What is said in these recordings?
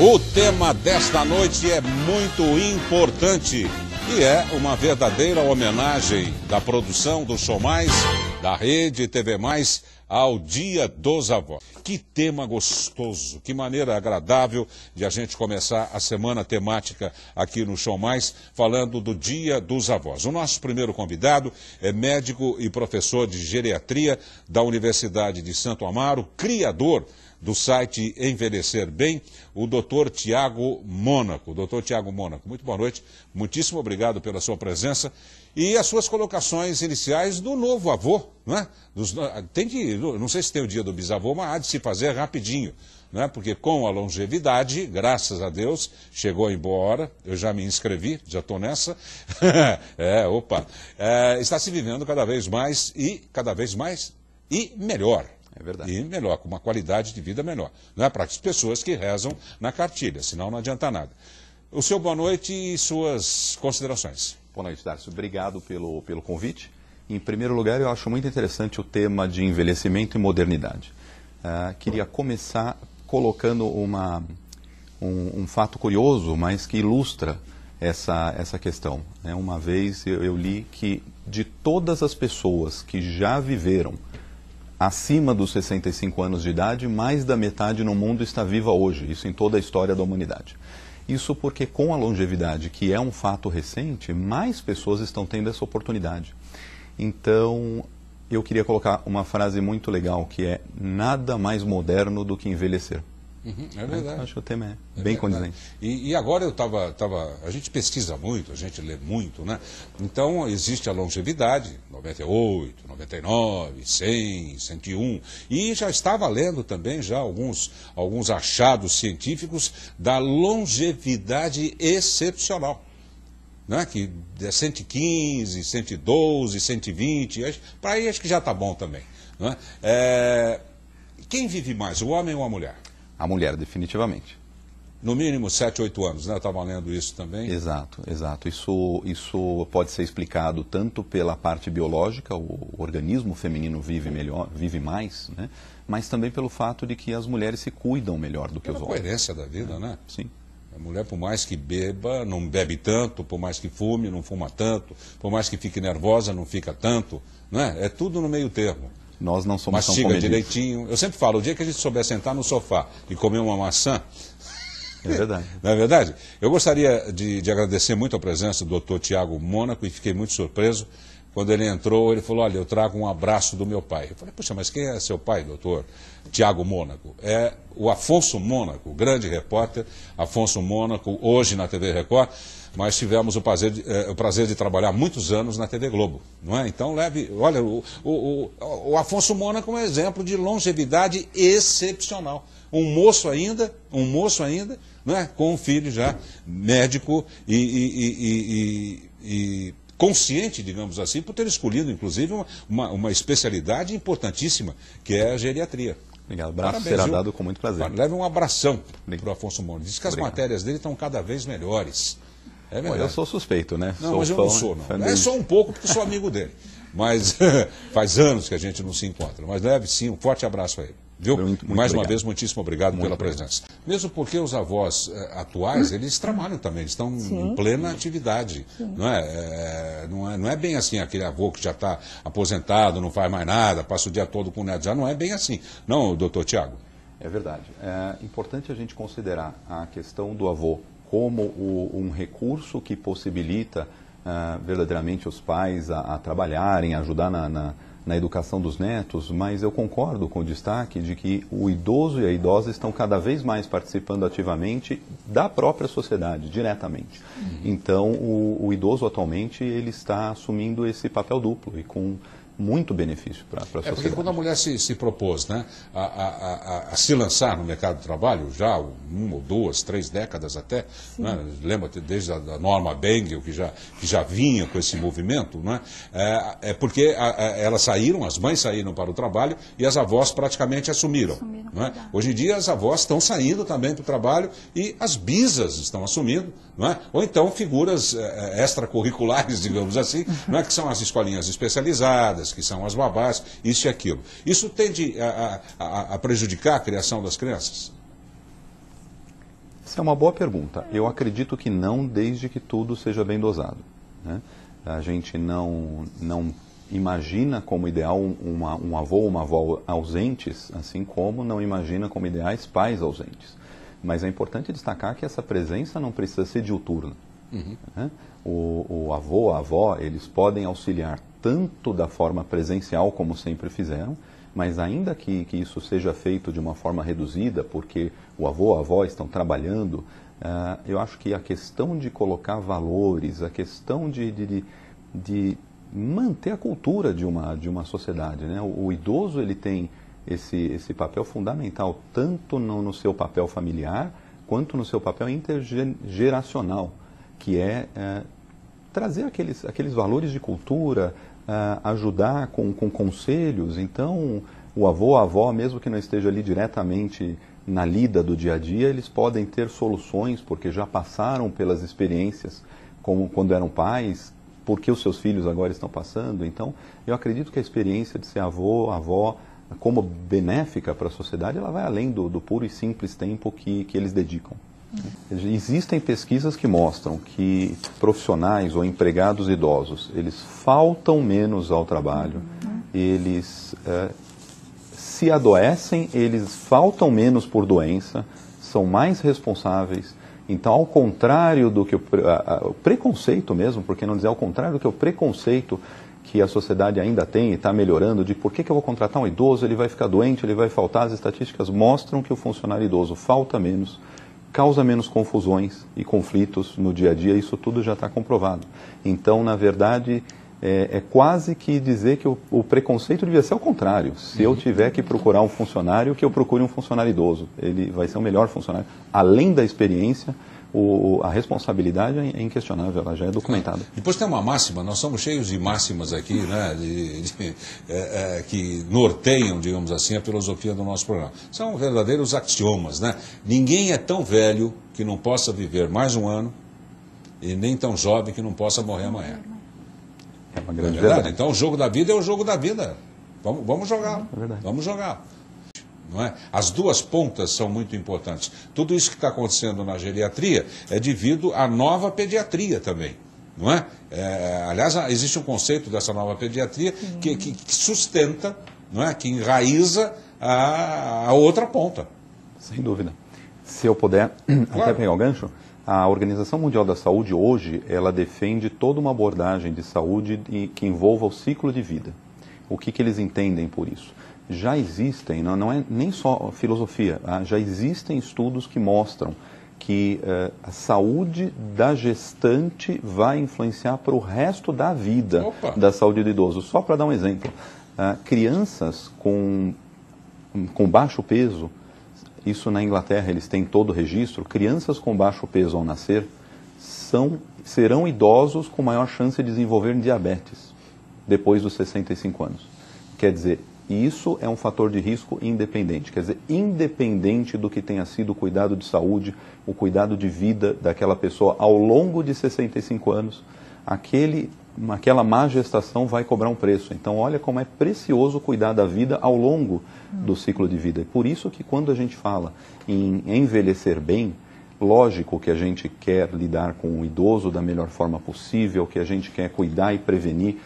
O tema desta noite é muito importante e é uma verdadeira homenagem da produção do Show Mais, da Rede TV Mais, ao Dia dos Avós. Que tema gostoso, que maneira agradável de a gente começar a semana temática aqui no Show Mais, falando do Dia dos Avós. O nosso primeiro convidado é médico e professor de geriatria da Universidade de Santo Amaro, criador do site Envelhecer Bem, o Dr. Tiago Mônaco. Dr. Tiago Mônaco, muito boa noite, muitíssimo obrigado pela sua presença e as suas colocações iniciais do novo avô, não é? Não sei se tem o dia do bisavô, mas há de se fazer rapidinho, não é? Porque com a longevidade, graças a Deus, chegou a boa hora, eu já me inscrevi, já estou nessa, está se vivendo cada vez mais e melhor. É verdade. E melhor, com uma qualidade de vida melhor. Não é para as pessoas que rezam na cartilha, senão não adianta nada. O seu boa noite e suas considerações. Boa noite, Darcio. Obrigado pelo convite. Em primeiro lugar, eu acho muito interessante o tema de envelhecimento e modernidade. Queria começar colocando um fato curioso, mas que ilustra essa questão. Uma vez eu li que de todas as pessoas que já viveram acima dos 65 anos de idade, mais da metade no mundo está viva hoje, isso em toda a história da humanidade. Isso porque com a longevidade, que é um fato recente, mais pessoas estão tendo essa oportunidade. Então, eu queria colocar uma frase muito legal, que é: nada mais moderno do que envelhecer. É verdade. Acho que o tema é bem condizente. E agora a gente pesquisa muito, a gente lê muito, né? Então existe a longevidade, 98, 99, 100, 101, e já estava lendo também já alguns achados científicos da longevidade excepcional, né? Que é 115, 112, 120, para aí acho que já está bom também, né? Quem vive mais, o homem ou a mulher? A mulher, definitivamente. No mínimo 7, 8 anos, né? Eu estava lendo isso também. Exato, exato. Isso pode ser explicado tanto pela parte biológica, o organismo feminino vive melhor, vive mais, né? Mas também pelo fato de que as mulheres se cuidam melhor do que os homens. A coerência da vida, né? Sim. A mulher, por mais que beba, não bebe tanto, por mais que fume, não fuma tanto, por mais que fique nervosa, não fica tanto, né? É tudo no meio termo. Nós não somos tão mastiga comedidos. direitinho. Eu sempre falo, o dia que a gente souber sentar no sofá e comer uma maçã... É verdade. Não é verdade? Eu gostaria de agradecer muito a presença do Dr. Tiago Mônaco e fiquei muito surpreso. Quando ele entrou, ele falou: olha, eu trago um abraço do meu pai. Eu falei: puxa, mas quem é seu pai, doutor Tiago Mônaco? É o Afonso Mônaco, o grande repórter Afonso Mônaco, hoje na TV Record. Mas tivemos o prazer de trabalhar muitos anos na TV Globo, não é? Então olha, o Afonso Mônaco é um exemplo de longevidade excepcional. Um moço ainda, não é? Com um filho já médico e consciente, digamos assim, por ter escolhido, inclusive, uma especialidade importantíssima, que é a geriatria. Obrigado, abraço será dado com muito prazer. Leve um abração para o Afonso Mônaco. Diz que as matérias dele estão cada vez melhores. É verdade. Eu sou suspeito, né? Não, mas eu não sou, não. É só um pouco, porque sou amigo dele. Mas faz anos que a gente não se encontra. Mas leve sim um forte abraço a ele. Viu? Muito Mais uma obrigado. vez, muitíssimo obrigado pela presença. Mesmo porque os avós atuais, eles trabalham também, eles estão em plena atividade. Não é bem assim aquele avô que já está aposentado, não faz mais nada, passa o dia todo com o neto. Já não é bem assim. Não, doutor Tiago? É verdade. É importante a gente considerar a questão do avô como um recurso que possibilita verdadeiramente os pais a trabalharem, a ajudar na educação dos netos, mas eu concordo com o destaque de que o idoso e a idosa estão cada vez mais participando ativamente da própria sociedade, diretamente. Então, o idoso atualmente ele está assumindo esse papel duplo e com muito benefício para a sociedade. Porque quando a mulher se propôs, né, a se lançar no mercado de trabalho, já 1 ou 2, 3 décadas até, né, lembra desde a Norma Bengel, que já vinha com esse movimento, né, porque elas saíram, as mães saíram para o trabalho e as avós praticamente assumiram. Né? Hoje em dia as avós estão saindo também para o trabalho e as bisas estão assumindo, não é? Ou então figuras extracurriculares, digamos assim, não é? Que são as escolinhas especializadas, que são as babás, isso e aquilo. Isso tende a prejudicar a criação das crianças? Essa é uma boa pergunta. Eu acredito que não, desde que tudo seja bem dosado, né? A gente não imagina como ideal um avô ou uma avó ausentes, assim como não imagina como ideais pais ausentes. Mas é importante destacar que essa presença não precisa ser diuturna. Né? O avô, a avó, eles podem auxiliar tanto da forma presencial, como sempre fizeram, mas ainda que isso seja feito de uma forma reduzida, porque o avô, a avó estão trabalhando, eu acho que a questão de colocar valores, a questão de manter a cultura de uma sociedade, né? O idoso, ele tem esse papel fundamental, tanto no seu papel familiar, quanto no seu papel intergeracional, que é trazer aqueles valores de cultura, ajudar com conselhos. Então, o avô, a avó, mesmo que não esteja ali diretamente na lida do dia a dia, eles podem ter soluções, porque já passaram pelas experiências como quando eram pais, porque os seus filhos agora estão passando. Então, eu acredito que a experiência de ser avô, avó, como benéfica para a sociedade, ela vai além do puro e simples tempo que eles dedicam. Existem pesquisas que mostram que profissionais ou empregados idosos, eles faltam menos ao trabalho, eles se adoecem, eles faltam menos por doença, são mais responsáveis. Então, ao contrário do que o preconceito mesmo, por que não dizer ao contrário do que o preconceito que a sociedade ainda tem e está melhorando, de por que eu vou contratar um idoso, ele vai ficar doente, ele vai faltar, as estatísticas mostram que o funcionário idoso falta menos, causa menos confusões e conflitos no dia a dia, isso tudo já está comprovado. Então, na verdade, é quase que dizer que o preconceito devia ser ao contrário. Se eu tiver que procurar um funcionário, que eu procure um funcionário idoso. Ele vai ser o melhor funcionário. Além da experiência, a responsabilidade é inquestionável, ela já é documentada. Depois tem uma máxima, nós somos cheios de máximas aqui, né, que norteiam, digamos assim, a filosofia do nosso programa. São verdadeiros axiomas, né? Ninguém é tão velho que não possa viver mais um ano e nem tão jovem que não possa morrer amanhã. É uma grande verdade. verdade. Então o jogo da vida é o jogo da vida. Vamos jogar. É verdade. Vamos jogar. Não é? As duas pontas são muito importantes. Tudo isso que está acontecendo na geriatria é devido à nova pediatria também. Não é? Aliás, existe um conceito dessa nova pediatria que sustenta, não é? Que enraiza a outra ponta. Sem dúvida. Se eu puder até pegar o gancho, a Organização Mundial da Saúde hoje, ela defende toda uma abordagem de saúde que envolva o ciclo de vida. O que eles entendem por isso? Já existem, não é nem só filosofia, já existem estudos que mostram que a saúde da gestante vai influenciar para o resto da vida da saúde do idoso. Só para dar um exemplo, crianças com baixo peso, isso na Inglaterra eles têm todo o registro, crianças com baixo peso ao nascer serão idosos com maior chance de desenvolver diabetes depois dos 65 anos. Quer dizer, isso é um fator de risco independente, quer dizer, independente do que tenha sido o cuidado de saúde, o cuidado de vida daquela pessoa ao longo de 65 anos, aquela má gestação vai cobrar um preço. Então, olha como é precioso cuidar da vida ao longo do ciclo de vida. E por isso que quando a gente fala em envelhecer bem, lógico que a gente quer lidar com o idoso da melhor forma possível, que a gente quer cuidar e prevenir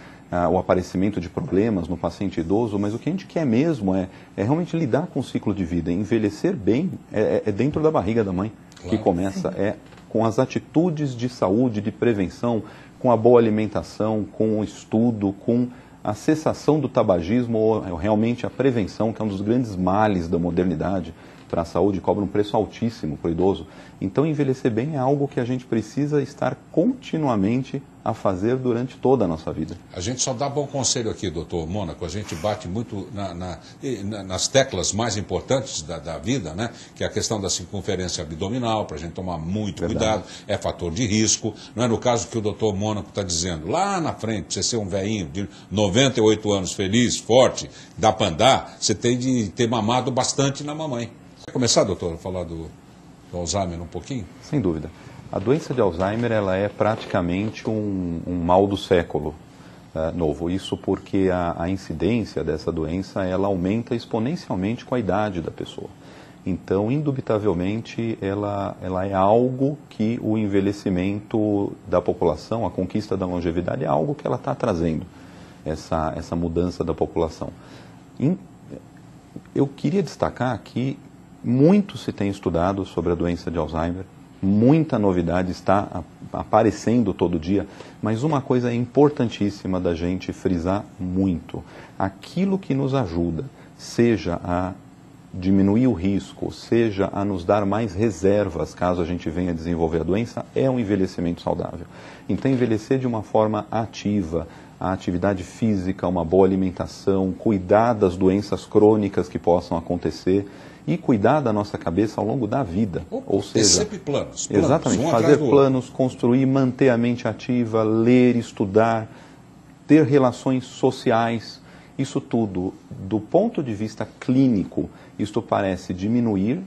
o aparecimento de problemas no paciente idoso, mas o que a gente quer mesmo é realmente lidar com o ciclo de vida. Envelhecer bem é dentro da barriga da mãe, que começa com as atitudes de saúde, de prevenção, com a boa alimentação, com o estudo, com a cessação do tabagismo, ou realmente a prevenção, que é um dos grandes males da modernidade para a saúde, cobra um preço altíssimo para o idoso. Então, envelhecer bem é algo que a gente precisa estar continuamente a fazer durante toda a nossa vida. A gente só dá bom conselho aqui, doutor Mônaco, a gente bate muito nas teclas mais importantes da vida, né? Que é a questão da circunferência abdominal, para a gente tomar muito cuidado, é fator de risco. Não é no caso que o doutor Mônaco está dizendo, lá na frente, você ser um velhinho de 98 anos, feliz, forte, dá para andar, você tem de ter mamado bastante na mamãe. Quer começar, doutor, a falar do Alzheimer um pouquinho? Sem dúvida. A doença de Alzheimer, ela é praticamente um mal do século novo. Isso porque a incidência dessa doença, ela aumenta exponencialmente com a idade da pessoa. Então, indubitavelmente, ela é algo que o envelhecimento da população, a conquista da longevidade, é algo que ela está trazendo, essa mudança da população. Eu queria destacar que muito se tem estudado sobre a doença de Alzheimer, muita novidade está aparecendo todo dia, mas uma coisa é importantíssima da gente frisar muito: aquilo que nos ajuda, seja a diminuir o risco, seja a nos dar mais reservas caso a gente venha desenvolver a doença, é um envelhecimento saudável. Então, envelhecer de uma forma ativa, a atividade física, uma boa alimentação, cuidar das doenças crônicas que possam acontecer e cuidar da nossa cabeça ao longo da vida. Ou seja, sempre planos. Exatamente, fazer planos, construir, manter a mente ativa, ler, estudar, ter relações sociais. Isso tudo, do ponto de vista clínico, isto parece diminuir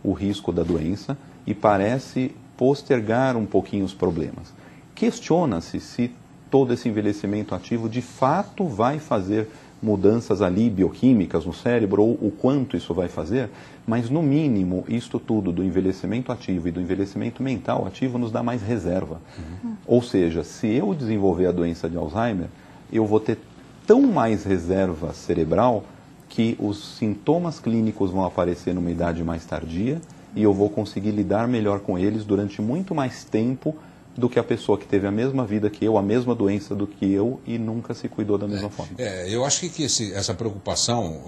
o risco da doença e parece postergar um pouquinho os problemas. Questiona-se se todo esse envelhecimento ativo de fato vai fazer mudanças ali bioquímicas no cérebro, ou o quanto isso vai fazer, mas no mínimo isto tudo do envelhecimento ativo e do envelhecimento mental ativo nos dá mais reserva. Ou seja, se eu desenvolver a doença de Alzheimer, eu vou ter tão mais reserva cerebral que os sintomas clínicos vão aparecer numa idade mais tardia e eu vou conseguir lidar melhor com eles durante muito mais tempo do que a pessoa que teve a mesma vida que eu, a mesma doença do que eu e nunca se cuidou da mesma forma. Eu acho que essa preocupação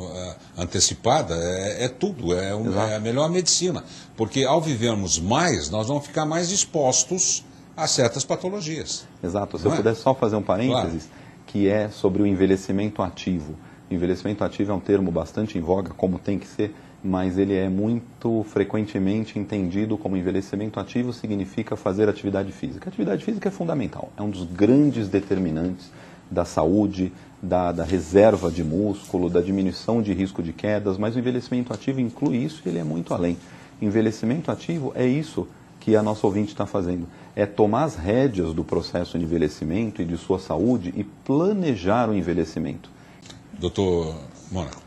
antecipada é tudo, é a melhor medicina, porque ao vivermos mais, nós vamos ficar mais expostos a certas patologias. Exato, se eu puder só fazer um parênteses, que é sobre o envelhecimento ativo. O envelhecimento ativo é um termo bastante em voga, como tem que ser, mas ele é muito frequentemente entendido como envelhecimento ativo significa fazer atividade física. A atividade física é fundamental, é um dos grandes determinantes da saúde, da reserva de músculo, da diminuição de risco de quedas, mas o envelhecimento ativo inclui isso e ele é muito além. Envelhecimento ativo é isso que a nossa ouvinte está fazendo, é tomar as rédeas do processo de envelhecimento e de sua saúde e planejar o envelhecimento. Doutor Mônaco.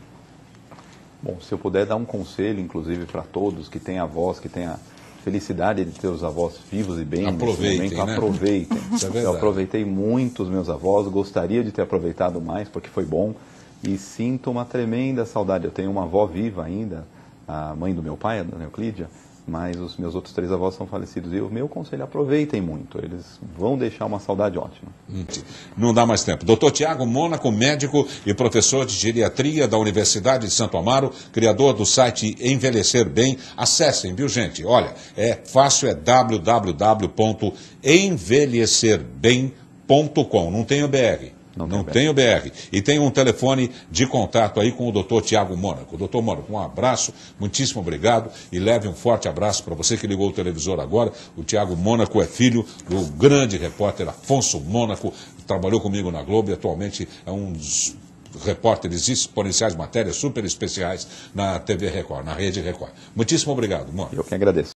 Bom, se eu puder dar um conselho, inclusive, para todos que têm avós, que têm a felicidade de ter os avós vivos e bem aproveitem, nesse momento, aproveitem. Isso é verdade. Eu aproveitei muito os meus avós, gostaria de ter aproveitado mais, porque foi bom, e sinto uma tremenda saudade. Eu tenho uma avó viva ainda, a mãe do meu pai, a dona Euclídia, mas os meus outros 3 avós são falecidos. E o meu conselho, aproveitem muito, eles vão deixar uma saudade ótima. Não dá mais tempo. Dr. Tiago Mônaco, médico e professor de geriatria da Universidade de Santo Amaro, criador do site Envelhecer Bem. Acessem, viu, gente? Olha, é fácil, é www.envelhecerbem.com. Não tem o BR. Não tem o BR. E tem um telefone de contato aí com o Dr. Tiago Mônaco. Dr. Mônaco, um abraço, muitíssimo obrigado e leve um forte abraço para você que ligou o televisor agora. O Tiago Mônaco é filho do grande repórter Afonso Mônaco, que trabalhou comigo na Globo e atualmente é um dos repórteres exponenciais, matérias super especiais na TV Record, na Rede Record. Muitíssimo obrigado, Mônaco. Eu que agradeço.